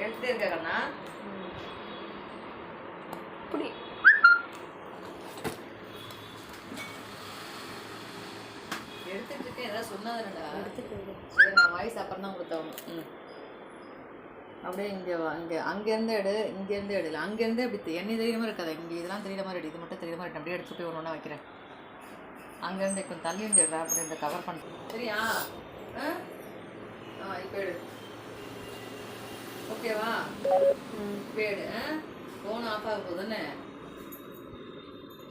எடுத்துகிட்டே இருக்க கண்ணா. இப்படி எடுத்துட்டு இருக்கேன். ஏதாவது சொன்னாதானடா. எடுத்துட்டு சரி, நான் வாய்ஸ் அப்புறம் தான் கொடுத்தவங்க. அப்படியே இங்கே வா. இங்கே அங்கேருந்து எடு, இங்கேருந்து எடுல. அங்கேருந்து அப்படி எண்ணெய் தெரியாமல் இருக்காது. இங்கே இதெல்லாம் தெரியாத மாதிரி எடு. இது மட்டும் தெரியாத மாதிரி அப்படியே எடுத்துட்டு போய் ஒன்று ஒன்றா வைக்கிறேன். அங்கேருந்து கொஞ்சம் தள்ளி இருந்து எடுறா. அப்படி இந்த கவர் பண்ணுறேன். சரியா? இப்போ எடு. ஓகேவா? இப்போ எடு. ஃபோன் ஆஃப் ஆக போகுதுன்னு.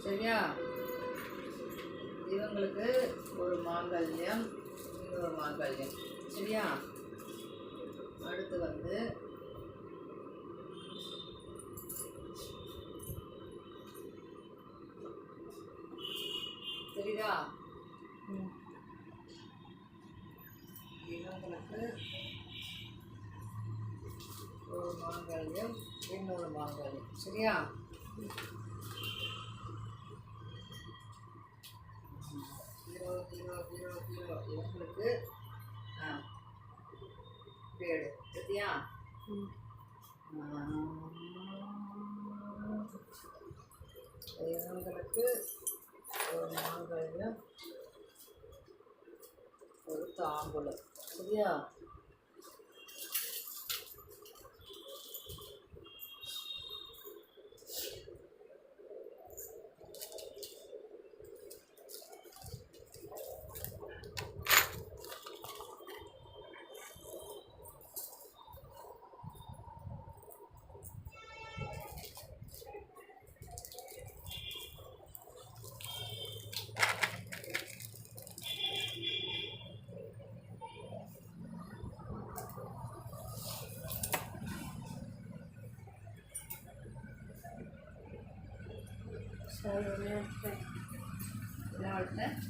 சரியா? இவங்களுக்கு ஒரு மாங்கல்யம், இன்னொரு மாங்கல்யம். சரியா? அடுத்து வந்து சரிதா? இவங்களுக்கு ஒரு மாங்கல்யம், இன்னொரு மாங்கல்யம். சரியா? இவங்களுக்கு பேடு. சரியா? இவங்களுக்கு ஒரு மாங்கல்யம், ஒரு தாம்பூலம். சரியா?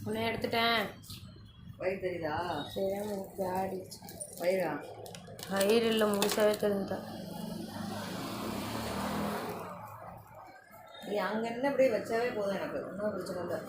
உன்னை எடுத்துட்டேன். வயிறு தெரியுதா? சரி, ஆடிச்சு. வயிறா? வயிறு இல்லை, முழுசாவே தெரிஞ்சுதான். நீ அங்கே என்ன அப்படியே வச்சாவே போதும். எனக்கு ஒன்றும் பிரச்சனை இல்லை.